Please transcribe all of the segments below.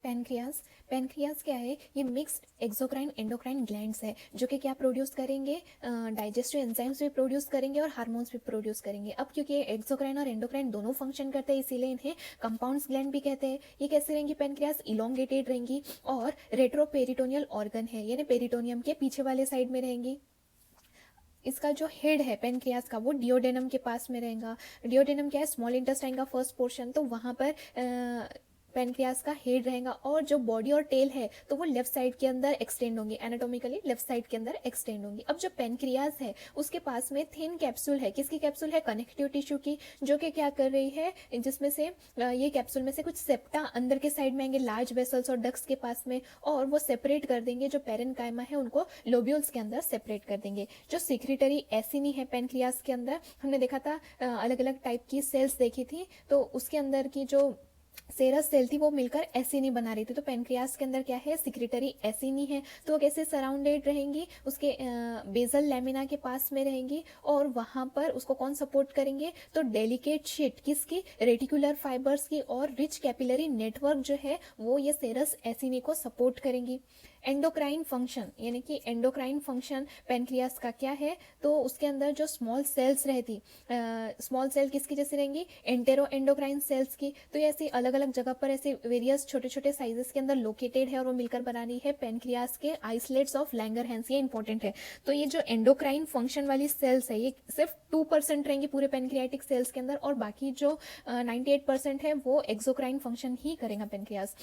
Pancreas pancreas क्या है? ये मिक्स्ड एक्सोक्राइन एंडोक्राइन ग्लैंड्स है जो कि क्या प्रोड्यूस करेंगे? डाइजेस्टिव एंजाइम्स भी प्रोड्यूस करेंगे और हार्मोन्स भी प्रोड्यूस करेंगे। अब क्योंकि ये एक्सोक्राइन और एंडोक्राइन दोनों फंक्शन करते हैं इसीलिए इन्हें कंपाउंड्स ग्लैंड भी कहते हैं। ये कैसे रहेंगी पैनक्रियाज? इलोंगेटेड रहेंगी और रेट्रोपेरिटोनियल ऑर्गन है यानी पेरिटोनियम के पीछे वाले साइड में रहेंगी। इसका जो हेड है पेनक्रियास का वो डिओडेनम के पास में रहेगा। डिओडेनम क्या है? स्मॉल इंटेस्टाइन का फर्स्ट पोर्शन, तो वहाँ पर पेनक्रियास का हेड रहेगा। और जो बॉडी और टेल है तो वो लेफ्ट साइड के अंदर एक्सटेंड होंगे, एनाटोमिकली लेफ्ट साइड के अंदर एक्सटेंड होंगी। अब जो पेनक्रियास है उसके पास में थिन कैप्सूल है। किसकी कैप्सूल है? कनेक्टिव टिश्यू की, जो कि क्या कर रही है, जिसमें से ये कैप्सूल में से कुछ सेप्टा अंदर के साइड में आएंगे, लार्ज वेसल्स और डक्ट्स के पास में, और वो सेपरेट कर देंगे। जो पेरेन्काइमा है उनको लोब्यूल्स के अंदर सेपरेट कर देंगे। जो सिक्रिटरी एसिनी है पेनक्रियास के अंदर, हमने देखा था अलग अलग टाइप की सेल्स देखी थी, तो उसके अंदर की जो सेरस सेल थी वो मिलकर एसिनी बना रही थी। तो पेनक्रियास के अंदर क्या है? सिक्रिटरी एसिनी है। तो वो कैसे सराउंडेड रहेंगी? उसके बेजल लैमिना के पास में रहेंगी और वहां पर उसको कौन सपोर्ट करेंगे? तो डेलिकेट शीट किसकी? रेटिकुलर फाइबर्स की और रिच कैपिलरी नेटवर्क जो है वो ये सेरस एसिनी को सपोर्ट करेंगी। एंडोक्राइन फंक्शन यानी कि एंडोक्राइन फंक्शन पेनक्रियास का क्या है? तो उसके अंदर जो स्मॉल सेल्स रहती, स्मॉल सेल किसकी जैसी रहेंगी? एंटेरो एंडोक्राइन सेल्स की। तो ये ऐसी अलग अलग जगह पर ऐसे वेरियस छोटे छोटे साइजेस के अंदर लोकेटेड है और वो मिलकर बना रही है पेनक्रियास के आइसलेट्स ऑफ लैंगरहैंस। ये इंपॉर्टेंट है। तो ये जो एंडोक्राइन फंक्शन वाली सेल्स है ये सिर्फ 2% रहेंगी पूरे पेनक्रियाटिक सेल्स के अंदर, और बाकी जो 98% है वो एक्सोक्राइन फंक्शन ही करेगा पेनक्रियास।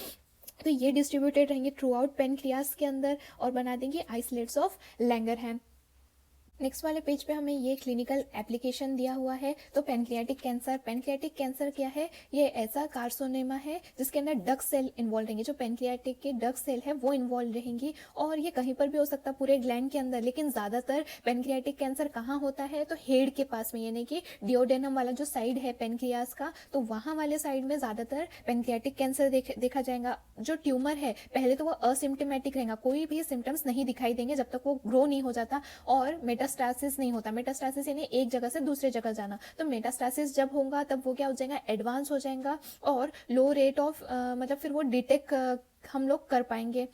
तो ये डिस्ट्रीब्यूटेड रहेंगे थ्रू आउट पेनक्रियास के अंदर और बना देंगे आइसलेट्स ऑफ लैंगरहैंस। नेक्स्ट वाले पेज पे हमें ये क्लिनिकल एप्लीकेशन दिया हुआ है। तो पेनक्रियाटिक कैंसर क्या है? ये ऐसा कार्सिनोमा है जिसके अंदर डक्ट सेल इन्वॉल्व रहेंगे। जो पेनक्रियाटिक के डक्ट सेल है वो इन्वॉल्व रहेंगी और ये कहीं पर भी हो सकता है पूरे ग्लैंड के अंदर, लेकिन ज़्यादातर पेनक्रियाटिक कैंसर कहाँ होता है? तो हेड के पास में यानी कि डिओडेनम वाला जो साइड है पेनक्रियास का, तो वहाँ वाले साइड में ज़्यादातर पेनक्रियाटिक कैंसर देखा जाएगा। जो ट्यूमर है पहले तो वो असिम्टोमेटिक रहेगा, कोई भी सिम्टम्स नहीं दिखाई देंगे जब तक वो ग्रो नहीं हो जाता और मेटास्टासिस नहीं होता। मेटास्टासिस यानी एक जगह से दूसरे जगह जाना। तो मेटास्टासिस जब होगा तब वो क्या हो जाएगा? एडवांस हो जाएगा और लो रेट ऑफ मतलब फिर वो डिटेक्ट हम लोग कर पाएंगे।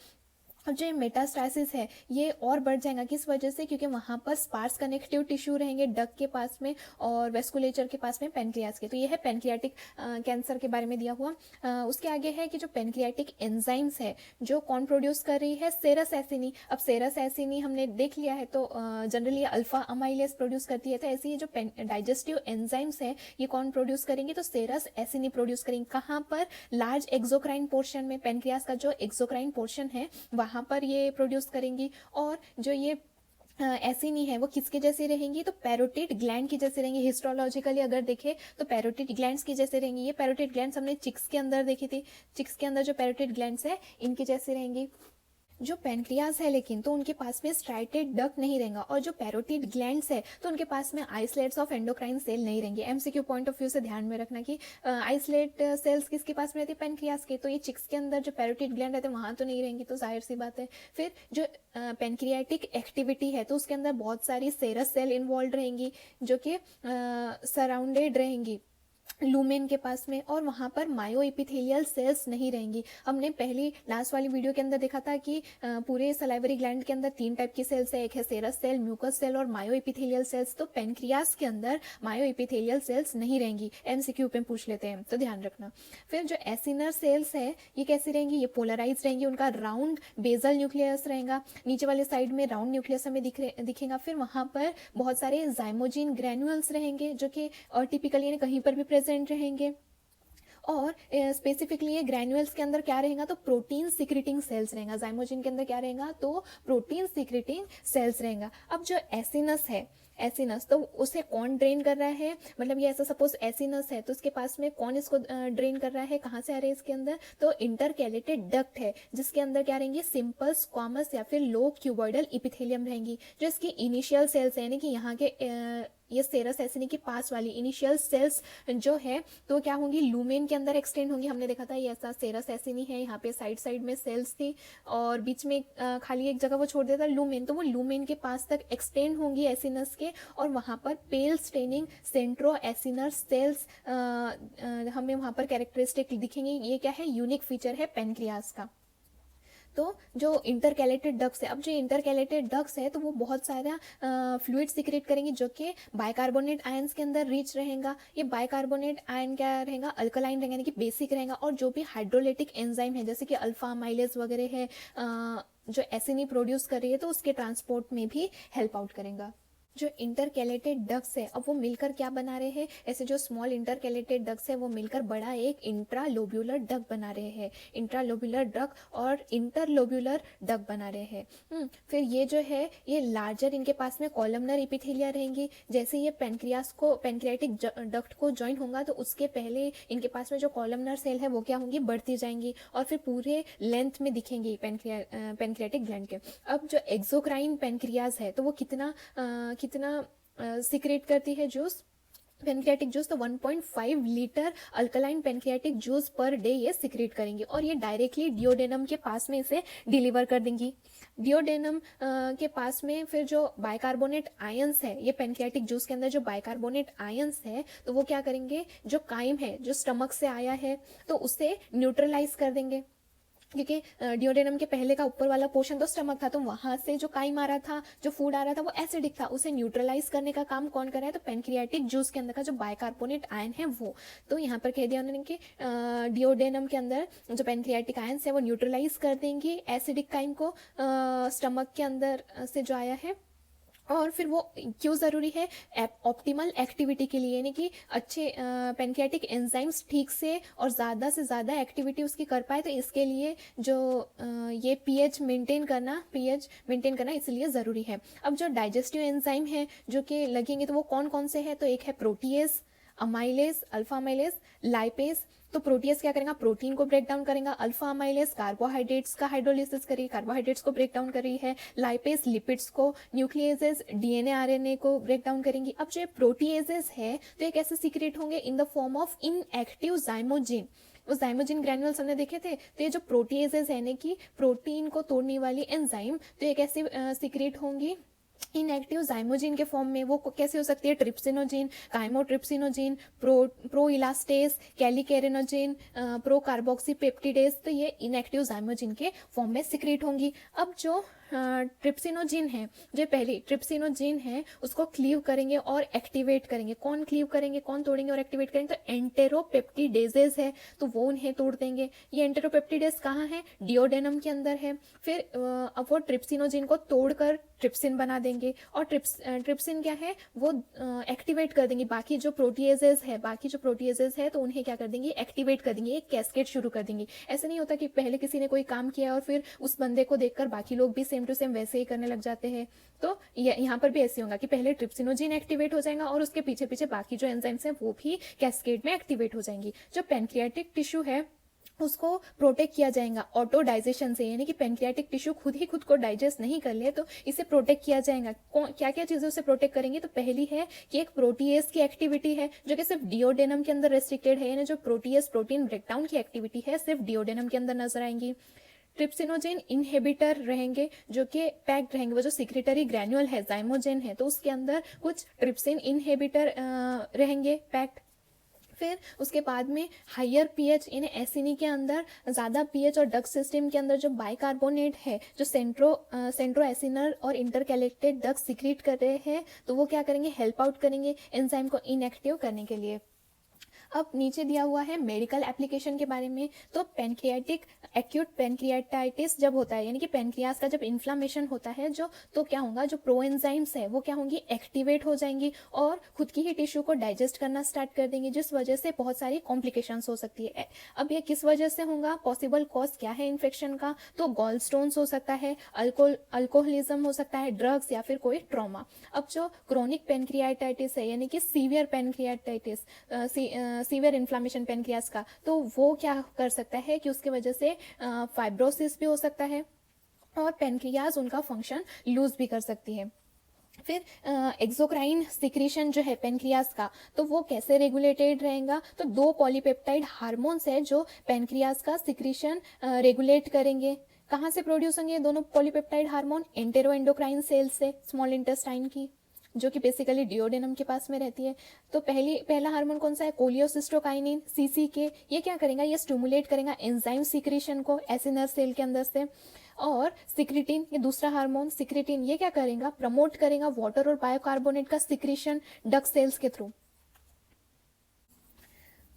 अब जो मेटास्टासिस है ये और बढ़ जाएगा, किस वजह से? क्योंकि वहाँ पर स्पार्स कनेक्टिव टिश्यू रहेंगे डक के पास में और वेस्कुलेचर के पास में पेनक्रियास के। तो ये है पेनक्रियाटिक कैंसर के बारे में दिया हुआ। उसके आगे है कि जो पेनक्रियाटिक एंजाइम्स है जो कौन प्रोड्यूस कर रही है? सेरस एसिनी। अब सेरस एसिनी हमने देख लिया है तो जनरली अल्फा अमाइलेज प्रोड्यूस करती है। तो ऐसे ही जो डाइजेस्टिव एंजाइम्स है ये कौन प्रोड्यूस करेंगे? तो सेरस एसिनी प्रोड्यूस करेंगे। कहाँ पर? लार्ज एक्सोक्राइन पोर्शन में। पेनक्रियास का जो एक्सोक्राइन पोर्शन है वहाँ पर ये प्रोड्यूस करेंगी। और जो ये एसिनी है वो किसके जैसी रहेंगी? तो पैरोटिड ग्लैंड की जैसे रहेंगी। हिस्टोलॉजिकली अगर देखें तो पैरोटिड ग्लैंड्स की जैसे रहेंगी। ये पैरोटिड ग्लैंड्स हमने चिक्स के अंदर देखी थी। चिक्स के अंदर जो पैरोटिड ग्लैंड्स है इनकी जैसी रहेंगी। जो पेनक्रियास है लेकिन तो उनके पास में स्ट्राइटेड डक्ट नहीं रहेगा, और जो पैरोटिड ग्लैंड्स है तो उनके पास में आइसलेट्स ऑफ एंडोक्राइन सेल नहीं रहेंगे। एमसीक्यू पॉइंट ऑफ व्यू से ध्यान में रखना कि आइसलेट सेल्स किसके पास में रहती है? पेनक्रियास के। तो ये चिक्स के अंदर जो पैरोटिड ग्लैंड रहते हैं वहाँ तो नहीं रहेंगी, तो जाहिर सी बात है। फिर जो पेनक्रियाटिक एक्टिविटी है तो उसके अंदर बहुत सारी सेरस सेल इन्वॉल्व रहेंगी जो कि सराउंडेड रहेंगी लूमेन के पास में, और वहाँ पर मायो एपिथेलियल सेल्स नहीं रहेंगी। हमने पहली लास्ट वाली वीडियो के अंदर देखा था कि पूरे सलाइवरी ग्लैंड के अंदर 3 टाइप की सेल्स है, एक है सेरस सेल, म्यूकस सेल और मायो एपिथेलियल सेल्स। तो पेनक्रियास के अंदर मायो एपिथेलियल सेल्स नहीं रहेंगी। एमसीक्यू पे पूछ लेते हैं तो ध्यान रखना। फिर जो एसिनर सेल्स है ये कैसी रहेंगी? ये पोलराइज रहेंगी। उनका राउंड बेजल न्यूक्लियस रहेगा, नीचे वाले साइड में राउंड न्यूक्लियस हमें दिखेगा। फिर वहाँ पर बहुत सारे जाइमोजिन ग्रैन्युअल्स रहेंगे जो कि टिपिकली यानी कहीं पर भी प्रेजेंट रहेंगे। और स्पेसिफिकली ये ग्रैन्युअल्स के अंदर क्या रहेगा? तो प्रोटीन सिक्रेटिंग सेल्स रहेगा। जाइमोजिन के अंदर क्या रहेगा? तो प्रोटीन सिक्रेटिंग सेल्स रहेगा। अब जो एसिनस है, एसिनस तो उसे कौन ड्रेन कर रहा है? मतलब ये ऐसा सपोज एसिनस है तो उसके पास में कौन इसको ड्रेन कर रहा है? कहाँ से आ रहे हैं इसके अंदर? तो इंटरकैलेटेड डक्ट है जिसके अंदर क्या रहेंगे? सिंपल स्क्वामस या फिर लो क्यूबॉइडल इपिथेलियम रहेंगी। जो इसकी इनिशियल सेल्स है यानी कि यहाँ के ये सेरस एसिनी के पास वाली इनिशियल सेल्स जो है तो क्या होंगी, लूमेन के अंदर एक्सटेंड होंगी। हमने देखा था ये ऐसा सेरस एसिनी है, यहाँ पे साइड साइड में सेल्स थी और बीच में खाली एक जगह वो छोड़ देता लूमेन, तो वो लूमेन के पास तक एक्सटेंड होंगी एसिनस के, और वहाँ पर पेल स्टेनिंग सेंट्रो एसिनर सेल्स हमें वहाँ पर कैरेक्टरिस्टिक दिखेंगे। ये क्या है, यूनिक फीचर है पेनक्रियास का। तो जो इंटरकैलेटेड डक्ट्स है, अब जो इंटरकैलेटेड डक्ट्स है तो वो बहुत सारा फ्लूइड सिक्रेट करेंगे जो कि बाइकार्बोनेट आयंस के अंदर रिच रहेगा। ये बाइकार्बोनेट आयन क्या रहेगा, अल्कलाइन रहेगा, यानी कि बेसिक रहेगा। और जो भी हाइड्रोलिटिक एंजाइम है जैसे कि अल्फा अमाइलेज वगैरह है जो एसिनी प्रोड्यूस कर रही है तो उसके ट्रांसपोर्ट में भी हेल्प आउट करेगा। जो इंटरकैलेटेड डक्ट्स है अब वो मिलकर क्या बना रहे हैं, ऐसे जो स्मॉल इंटरकैलेटेड डक्ट्स है वो मिलकर बड़ा एक इंट्रालोब्यूलर डक्ट बना रहे हैं, इंट्रालोब्यूलर डक्ट और इंटरलोब्यूलर डक्ट बना रहे हैं। फिर ये जो है ये लार्जर, इनके पास में कॉलमनर इपिथेलिया रहेंगी। जैसे ये पैनक्रियाटिक डक्ट को ज्वाइन होगा तो उसके पहले इनके पास में जो कॉलमनर सेल है वो क्या होंगी, बढ़ती जाएंगी और फिर पूरे लेंथ में दिखेंगी पैनक्रियाटिक ग्लैंड के। अब जो एक्सोक्राइन पैनक्रियाज है तो वो कितना सिक्रेट करती है जूस, पेनक्रियाटिक जूस, तो 1.5 litre alkaline pancreatic juice per day ये सिक्रेट करेंगी और ये डायरेक्टली डिओडेनम के पास में इसे डिलीवर कर देंगी। डिओडेनम के पास में फिर जो बाइकार्बोनेट आयंस है, ये पेनक्रियाटिक जूस के अंदर जो बाइकार्बोनेट आयंस है तो वो क्या करेंगे, जो काइम है जो स्टमक से आया है तो उसे न्यूट्रलाइज कर देंगे, क्योंकि डिओडेनम के पहले का ऊपर वाला पोर्शन तो स्टमक था, तो वहां से जो काइम आ रहा था, जो फूड आ रहा था वो एसिडिक था, उसे न्यूट्रलाइज करने का काम कौन कर रहा है, तो पेनक्रियाटिक जूस के अंदर का जो बाइकार्बोनेट आयन है वो। तो यहाँ पर कह दिया उन्होंने कि डिओडेनम के अंदर जो पेनक्रियाटिक आयंस है वो न्यूट्रलाइज कर देंगे एसिडिक काइम को स्टमक के अंदर से जो आया है। और फिर वो क्यों ज़रूरी है, ऑप्टिमल एक्टिविटी के लिए, यानी कि अच्छे पेनक्रियाटिक एंजाइम्स ठीक से और ज़्यादा से ज़्यादा एक्टिविटी उसकी कर पाए, तो इसके लिए जो ये पीएच मेंटेन करना इसलिए ज़रूरी है। अब जो डाइजेस्टिव एंजाइम है जो कि लगेंगे तो वो कौन कौन से हैं, तो एक है protease, amylase, alpha amylase, lipase. तो प्रोटीएस क्या करेगा, प्रोटीन को ब्रेक डाउन करेगा, अल्फा अमाइलेज कार्बोहाइड्रेट्स का हाइड्रोलिसिस करेगी, कार्बोहाइड्रेट्स को ब्रेक डाउन कर रही है, लाइपेज लिपिड्स को, न्यूक्लियसेस डीएनए आरएनए को ब्रेक डाउन करेंगी। अब जो प्रोटीएजेस है तो ये कैसे सीक्रेट होंगे, in the form of inactive zymogen. वो जाइमोजिन ग्रैन्यूल्स हमने देखे थे, तो ये जो प्रोटीएजेस है यानी कि प्रोटीन को तोड़ने वाली एंजाइम, तो ये कैसे सीक्रेट होंगी, इनएक्टिव जाइमोजिन के फॉर्म में। वो कैसे हो सकती है, trypsinogen, chymotrypsinogen, pro elastase, kallikreinogen, pro carboxypeptidase, तो ये इनएक्टिव जाइमोजिन के फॉर्म में सिक्रेट होंगी। अब जो ट्रिप्सिनोजिन है, जो पहली ट्रिप्सिनोजिन है उसको क्लीव करेंगे और एक्टिवेट करेंगे। कौन क्लीव करेंगे, कौन तोड़ेंगे और एक्टिवेट करेंगे, तो एंटेरोपेप्टिडेजेस है तो वो उन्हें तोड़ देंगे। ये एंटेरोपेप्टिडेज कहाँ है, डिओडेनम के अंदर है। फिर अब वो ट्रिप्सिनोजिन को तोड़कर ट्रिप्सिन बना देंगे और ट्रिप्सिन क्या है, वो एक्टिवेट कर देंगे बाकी जो प्रोटीएजेस है तो उन्हें क्या कर देंगे, एक्टिवेट कर देंगे, एक कैस्केड शुरू कर देंगे। ऐसा नहीं होता कि पहले किसी ने कोई काम किया और फिर उस बंदे को देखकर बाकी लोग भी सेम टू सेम वैसे ही करने लग जाते हैं। तो यहाँ पर भी ऐसे होगा कि पहले ट्रिप्सिनोजिन एक्टिवेट हो जाएगा और उसके पीछे पीछे बाकी जो एंजाइम्स हैं वो भी कैस्केड में एक्टिवेट हो जाएंगी। जो पेनक्रियाटिक टिश्यू है उसको प्रोटेक्ट किया जाएगा ऑटो डाइजेशन से, यानी कि पेनक्रियाटिक टिश्यू खुद ही खुद को डाइजेस्ट नहीं कर ले तो इसे प्रोटेक्ट किया जाएगा। क्या क्या चीज़ें उसे प्रोटेक्ट करेंगी, तो पहली है कि एक प्रोटीएज की एक्टिविटी है जो कि सिर्फ डिओडेनम के अंदर रेस्ट्रिक्टेड है, यानी जो प्रोटीएज प्रोटीन ब्रेकडाउन की एक्टिविटी है सिर्फ डिओडेनम के अंदर नजर आएंगी। ट्रिप्सिनोजेन इनहिबिटर रहेंगे जो कि पैक्ड रहेंगे, वो जो सिक्रेटरी ग्रैन्यूल है जाइमोजेन है तो उसके अंदर कुछ ट्रिप्सिन इनहिबिटर रहेंगे पैक्ड। फिर उसके बाद में हायर पीएच, यानी एसिनी के अंदर ज़्यादा पीएच और डक्ट सिस्टम के अंदर जो बाइकार्बोनेट है जो सेंट्रो एसिनर और इंटरकैलेटेड डक्ट सिक्रीट कर रहे हैं तो वो क्या करेंगे, हेल्प आउट करेंगे एंजाइम को इनएक्टिव करने के लिए। अब नीचे दिया हुआ है मेडिकल एप्लीकेशन के बारे में। तो पेनक्रियाटिक एक्यूट पेनक्रियाटाइटिस जब होता है, यानी कि पेनक्रियास का जब इन्फ्लामेशन होता है जो, तो क्या होगा, जो प्रोएंजाइम्स है वो क्या होंगी, एक्टिवेट हो जाएंगी और खुद की ही टिश्यू को डाइजेस्ट करना स्टार्ट कर देंगे, जिस वजह से बहुत सारी कॉम्प्लिकेशंस हो सकती है। अब ये किस वजह से होगा, पॉसिबल कॉज क्या है इन्फेक्शन का, तो गॉल स्टोन्स हो सकता है, अल्कोहलिज्म हो सकता है, ड्रग्स या फिर कोई ट्रॉमा। अब जो क्रोनिक पेनक्रियाटाइटिस है यानी कि severe pancreatitis, severe inflammation pancreas का, तो वो क्या कर सकता है कि उसके वजह से फाइब्रोसिस भी हो सकता है और पेनक्रियास उनका फंक्शन लूज भी कर सकती है। फिर एक्सोक्राइन सिक्रीशन जो है पेनक्रियाज का, तो वो कैसे रेगुलेटेड रहेगा, तो 2 पॉलीपेप्टाइड हार्मोन्स है जो पेनक्रियाज का सिक्रीशन रेगुलेट करेंगे। कहाँ से प्रोड्यूस होंगे ये दोनों polypeptide hormone? Enteroendocrine cells से, स्मॉल इंटेस्टाइन की, जो कि बेसिकली डिओडेनम के पास में रहती है। तो पहला हार्मोन कौन सा है? कोलियोसिस्टोकाइनिन, सीसीके। ये क्या करेगा? ये स्टिमुलेट करेगा एंजाइम सिक्रीशन को एसिनर सेल के अंदर से। और सिक्रिटिन, ये दूसरा हार्मोन सिक्रिटिन, ये क्या करेगा? प्रमोट करेगा वाटर और बायोकार्बोनेट का सिक्रीशन डक्ट सेल्स के थ्रू।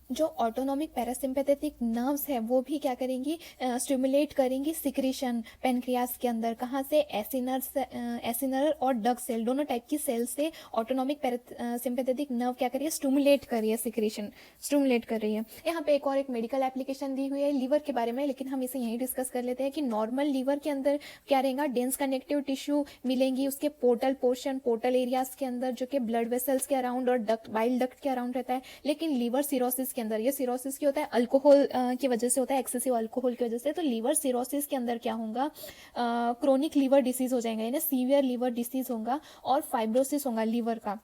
जो ऑटोनॉमिक पैरासिम्पैथेटिक नर्व्स है वो भी क्या करेंगी? स्टिमुलेट करेंगी सिक्रीशन पेनक्रियास के अंदर। कहाँ से? एसिनर और डग सेल, दोनों टाइप की सेल से ऑटोनॉमिक पैरासिम्पैथेटिक नर्व क्या करिए? स्टिमुलेट कर रही है सिक्रीशन, स्टिमुलेट कर रही है। यहाँ पे एक और एक मेडिकल एप्लीकेशन दी हुई है लीवर के बारे में, लेकिन हम इसे यहीं डिस्कस कर लेते हैं कि नॉर्मल लीवर के अंदर क्या रहेगा? डेंस कनेक्टिव टिश्यू मिलेंगी उसके पोर्टल पोर्शन, पोर्टल एरियाज के अंदर, जो कि ब्लड वेसल्स के अराउंड और डक्ट, बाइल डक्ट के अराउंड रहता है। लेकिन लीवर सिरोसिस के अंदर, ये सिरोसिस की होता है अल्कोहल की वजह से होता है, एक्सेसिव अल्कोहल की वजह से। तो लीवर सिरोसिस के अंदर क्या होगा? क्रोनिक लीवर डिसीज हो जाएगा, यानी सीवियर लीवर डिसीज होगा और फाइब्रोसिस होगा लीवर का।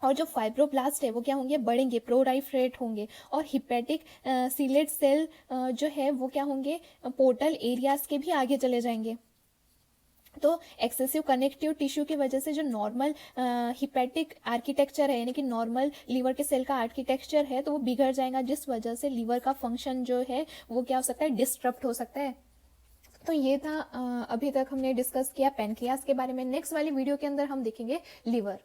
और जो फाइब्रोब्लास्ट है वो क्या होंगे? बढ़ेंगे, प्रोराइफ्रेट होंगे। और हिपेटिक सीलेट सेल जो है वो क्या होंगे? पोर्टल एरियाज के भी आगे चले जाएंगे। तो एक्सेसिव कनेक्टिव टिश्यू की वजह से जो नॉर्मल हिपैटिक आर्किटेक्चर है, यानी कि नॉर्मल लीवर के सेल का आर्किटेक्चर है, तो वो बिगड़ जाएगा, जिस वजह से लीवर का फंक्शन जो है वो क्या हो सकता है? डिस्टर्ब हो सकता है। तो ये था अभी तक हमने डिस्कस किया पेनक्रियास के बारे में। नेक्स्ट वाली वीडियो के अंदर हम देखेंगे लीवर।